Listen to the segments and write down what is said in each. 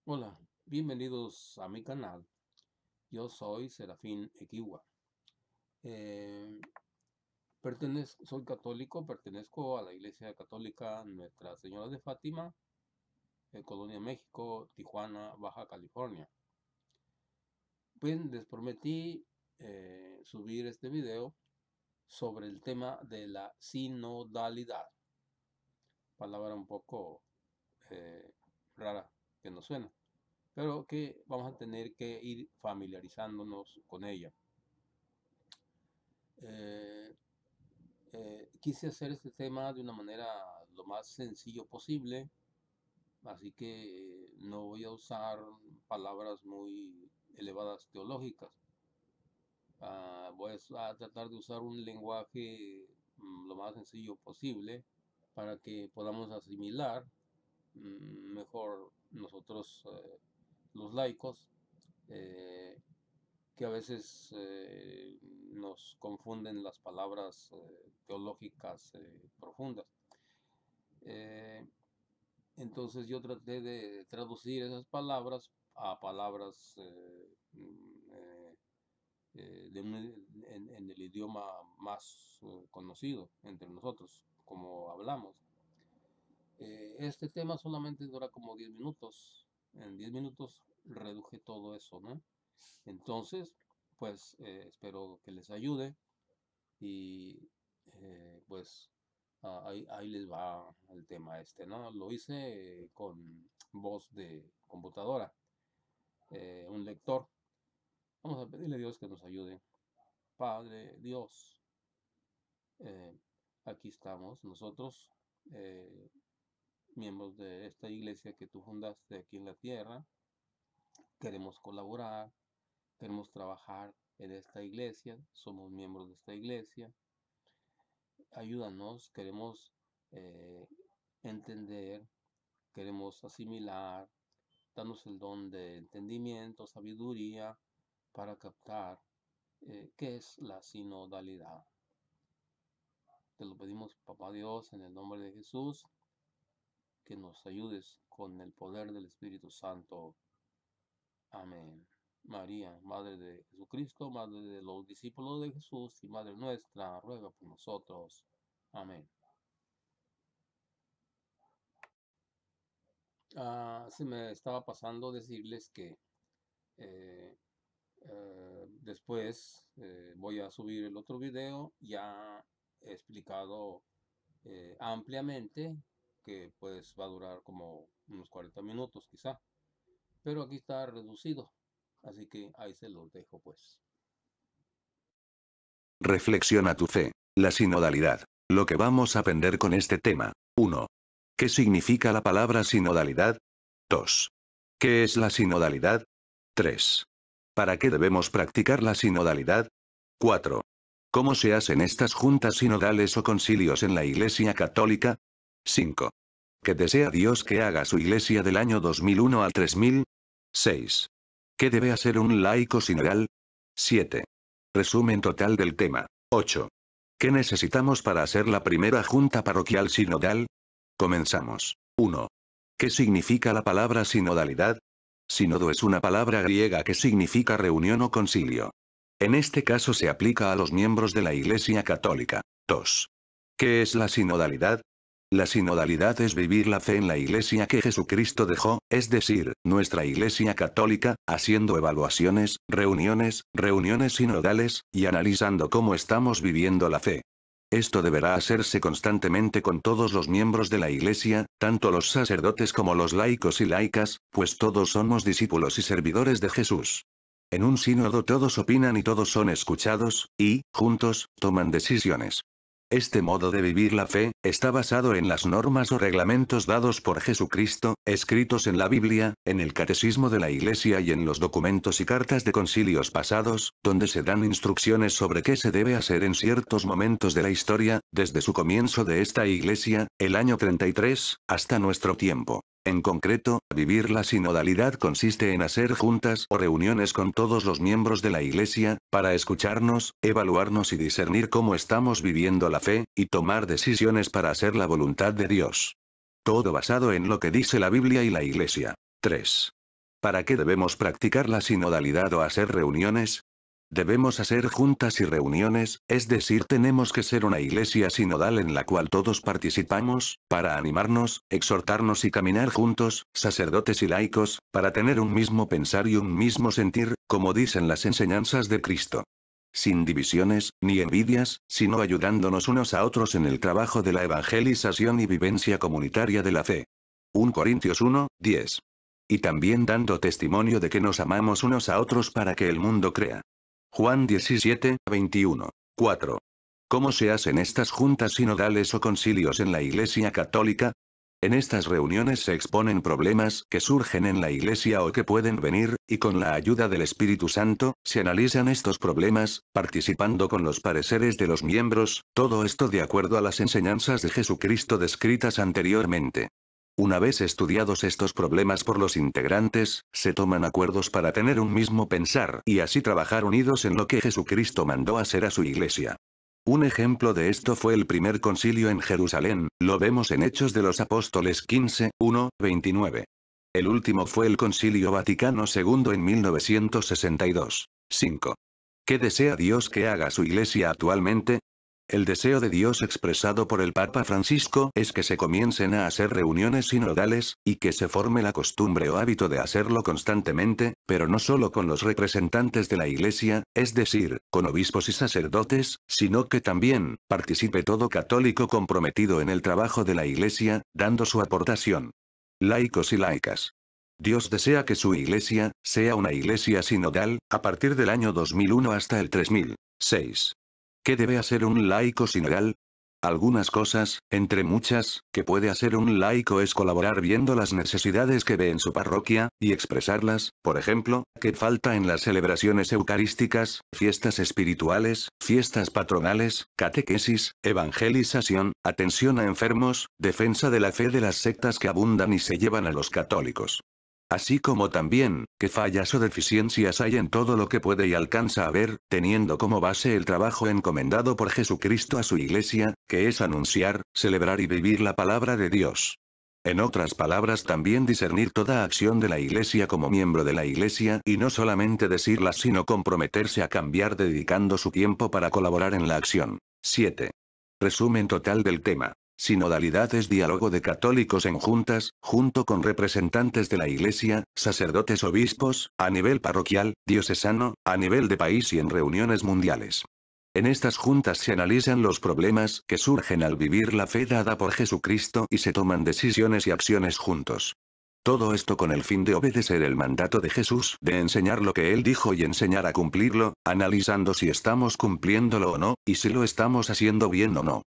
Hola, bienvenidos a mi canal. Yo soy Serafín Equiwa. Eh, Soy católico, pertenezco a la Iglesia Católica Nuestra Señora de Fátima, en Colonia México, Tijuana, Baja California. Pues les prometí subir este video sobre el tema de la sinodalidad. Palabra un poco eh, rara que nos suena, pero que vamos a tener que ir familiarizándonos con ella. Eh, Quise hacer este tema de una manera lo más sencillo posible, así que no voy a usar palabras muy elevadas teológicas. Voy a tratar de usar un lenguaje lo más sencillo posible para que podamos asimilar mejor nosotros, los laicos, eh, que a veces nos confunden las palabras teológicas profundas. Eh, entonces yo traté de traducir esas palabras a palabras en el idioma más conocido entre nosotros, como hablamos. Este tema solamente dura como 10 minutos. En 10 minutos reduje todo eso, ¿no? Entonces, pues espero que les ayude y pues ahí les va el tema este, ¿no? Lo hice con voz de computadora, un lector. Vamos a pedirle a Dios que nos ayude. Padre Dios, eh, aquí estamos nosotros, eh, miembros de esta iglesia que tú fundaste aquí en la tierra. Queremos colaborar, queremos trabajar en esta iglesia, somos miembros de esta iglesia. Ayúdanos, queremos eh, entender, queremos asimilar, danos el don de entendimiento, sabiduría para captar qué es la sinodalidad. Te lo pedimos, Papá Dios, en el nombre de Jesús, que nos ayudes con el poder del Espíritu Santo. Amén. María, Madre de Jesucristo, Madre de los discípulos de Jesús y Madre nuestra, ruega por nosotros. Amén. Se me estaba pasando decirles que eh, después voy a subir el otro video ya explicado ampliamente, que pues va a durar como unos 40 minutos quizá, pero aquí está reducido, así que ahí se los dejo pues. Reflexiona tu fe. La sinodalidad. Lo que vamos a aprender con este tema. 1. ¿Qué significa la palabra sinodalidad? 2. ¿Qué es la sinodalidad? 3. ¿Para qué debemos practicar la sinodalidad? 4. ¿Cómo se hacen estas juntas sinodales o concilios en la Iglesia Católica? 5. ¿Qué desea Dios que haga su Iglesia del año 2001 al 3000? 6. ¿Qué debe hacer un laico sinodal? 7. Resumen total del tema. 8. ¿Qué necesitamos para hacer la primera junta parroquial sinodal? Comenzamos. 1. ¿Qué significa la palabra sinodalidad? Sínodo es una palabra griega que significa reunión o concilio. En este caso se aplica a los miembros de la Iglesia Católica. 2. ¿Qué es la sinodalidad? La sinodalidad es vivir la fe en la Iglesia que Jesucristo dejó, es decir, nuestra Iglesia Católica, haciendo evaluaciones, reuniones sinodales, y analizando cómo estamos viviendo la fe. Esto deberá hacerse constantemente con todos los miembros de la Iglesia, tanto los sacerdotes como los laicos y laicas, pues todos somos discípulos y servidores de Jesús. En un sínodo todos opinan y todos son escuchados, y, juntos, toman decisiones. Este modo de vivir la fe, está basado en las normas o reglamentos dados por Jesucristo, escritos en la Biblia, en el Catecismo de la Iglesia y en los documentos y cartas de concilios pasados, donde se dan instrucciones sobre qué se debe hacer en ciertos momentos de la historia, desde su comienzo de esta Iglesia, el año 33, hasta nuestro tiempo. En concreto, vivir la sinodalidad consiste en hacer juntas o reuniones con todos los miembros de la Iglesia, para escucharnos, evaluarnos y discernir cómo estamos viviendo la fe, y tomar decisiones para hacer la voluntad de Dios. Todo basado en lo que dice la Biblia y la Iglesia. 3. ¿Para qué debemos practicar la sinodalidad o hacer reuniones? Debemos hacer juntas y reuniones, es decir, tenemos que ser una iglesia sinodal en la cual todos participamos, para animarnos, exhortarnos y caminar juntos, sacerdotes y laicos, para tener un mismo pensar y un mismo sentir, como dicen las enseñanzas de Cristo. Sin divisiones, ni envidias, sino ayudándonos unos a otros en el trabajo de la evangelización y vivencia comunitaria de la fe. 1 Corintios 1, 10. Y también dando testimonio de que nos amamos unos a otros para que el mundo crea. Juan 17, 21. 4. ¿Cómo se hacen estas juntas sinodales o concilios en la Iglesia Católica? En estas reuniones se exponen problemas que surgen en la Iglesia o que pueden venir, y con la ayuda del Espíritu Santo, se analizan estos problemas, participando con los pareceres de los miembros, todo esto de acuerdo a las enseñanzas de Jesucristo descritas anteriormente. Una vez estudiados estos problemas por los integrantes, se toman acuerdos para tener un mismo pensar y así trabajar unidos en lo que Jesucristo mandó hacer a su iglesia. Un ejemplo de esto fue el primer concilio en Jerusalén, lo vemos en Hechos de los Apóstoles 15, 1, 29. El último fue el Concilio Vaticano II en 1962. 5. ¿Qué desea Dios que haga su iglesia actualmente? El deseo de Dios expresado por el Papa Francisco es que se comiencen a hacer reuniones sinodales, y que se forme la costumbre o hábito de hacerlo constantemente, pero no solo con los representantes de la Iglesia, es decir, con obispos y sacerdotes, sino que también participe todo católico comprometido en el trabajo de la Iglesia, dando su aportación. Laicos y laicas. Dios desea que su Iglesia sea una Iglesia sinodal, a partir del año 2001 hasta el 3006. ¿Qué debe hacer un laico sinodal? Algunas cosas, entre muchas, que puede hacer un laico es colaborar viendo las necesidades que ve en su parroquia, y expresarlas, por ejemplo, qué falta en las celebraciones eucarísticas, fiestas espirituales, fiestas patronales, catequesis, evangelización, atención a enfermos, defensa de la fe de las sectas que abundan y se llevan a los católicos. Así como también, qué fallas o deficiencias hay en todo lo que puede y alcanza a ver, teniendo como base el trabajo encomendado por Jesucristo a su iglesia, que es anunciar, celebrar y vivir la palabra de Dios. En otras palabras, también discernir toda acción de la iglesia como miembro de la iglesia y no solamente decirla sino comprometerse a cambiar dedicando su tiempo para colaborar en la acción. 7. Resumen total del tema. Sinodalidad es diálogo de católicos en juntas, junto con representantes de la Iglesia, sacerdotes obispos, a nivel parroquial, diocesano, a nivel de país y en reuniones mundiales. En estas juntas se analizan los problemas que surgen al vivir la fe dada por Jesucristo y se toman decisiones y acciones juntos. Todo esto con el fin de obedecer el mandato de Jesús de enseñar lo que Él dijo y enseñar a cumplirlo, analizando si estamos cumpliéndolo o no, y si lo estamos haciendo bien o no.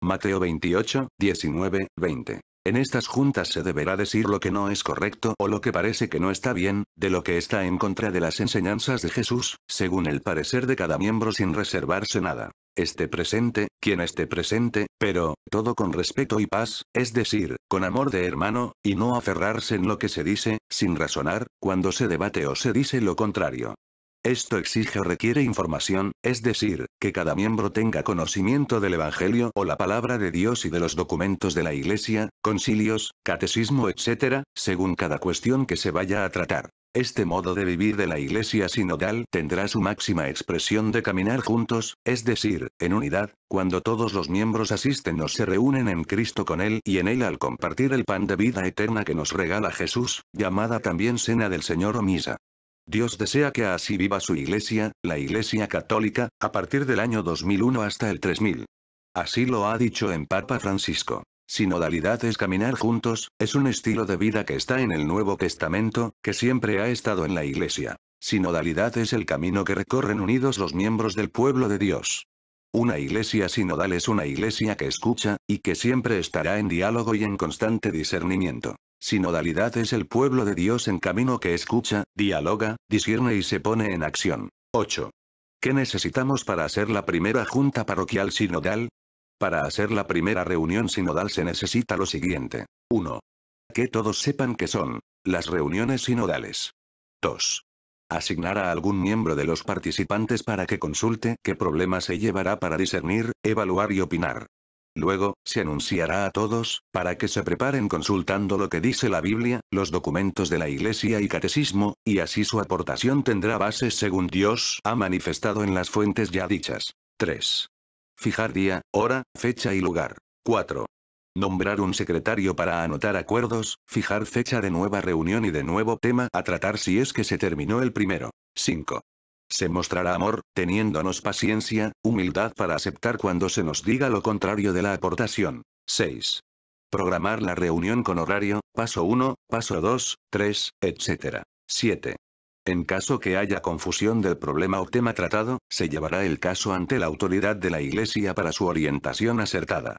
Mateo 28, 19, 20. En estas juntas se deberá decir lo que no es correcto o lo que parece que no está bien, de lo que está en contra de las enseñanzas de Jesús, según el parecer de cada miembro sin reservarse nada. Esté presente, quien esté presente, pero, todo con respeto y paz, es decir, con amor de hermano, y no aferrarse en lo que se dice, sin razonar, cuando se debate o se dice lo contrario. Esto exige o requiere información, es decir, que cada miembro tenga conocimiento del Evangelio o la palabra de Dios y de los documentos de la Iglesia, concilios, catecismo, etc., según cada cuestión que se vaya a tratar. Este modo de vivir de la Iglesia sinodal tendrá su máxima expresión de caminar juntos, es decir, en unidad, cuando todos los miembros asisten o se reúnen en Cristo con Él y en Él al compartir el pan de vida eterna que nos regala Jesús, llamada también Cena del Señor o Misa. Dios desea que así viva su Iglesia, la Iglesia Católica, a partir del año 2001 hasta el 3000. Así lo ha dicho en Papa Francisco. Sinodalidad es caminar juntos, es un estilo de vida que está en el Nuevo Testamento, que siempre ha estado en la Iglesia. Sinodalidad es el camino que recorren unidos los miembros del pueblo de Dios. Una iglesia sinodal es una iglesia que escucha, y que siempre estará en diálogo y en constante discernimiento. Sinodalidad es el pueblo de Dios en camino que escucha, dialoga, discierne y se pone en acción. 8. ¿Qué necesitamos para hacer la primera junta parroquial sinodal? Para hacer la primera reunión sinodal se necesita lo siguiente. 1. Que todos sepan qué son las reuniones sinodales. 2. Asignar a algún miembro de los participantes para que consulte qué problema se llevará para discernir, evaluar y opinar. Luego, se anunciará a todos, para que se preparen consultando lo que dice la Biblia, los documentos de la Iglesia y catecismo, y así su aportación tendrá bases según Dios ha manifestado en las fuentes ya dichas. 3. Fijar día, hora, fecha y lugar. 4. Nombrar un secretario para anotar acuerdos, fijar fecha de nueva reunión y de nuevo tema a tratar si es que se terminó el primero. 5. Se mostrará amor, teniéndonos paciencia, humildad para aceptar cuando se nos diga lo contrario de la aportación. 6. Programar la reunión con horario, paso 1, paso 2, 3, etc. 7. En caso que haya confusión del problema o tema tratado, se llevará el caso ante la autoridad de la Iglesia para su orientación acertada.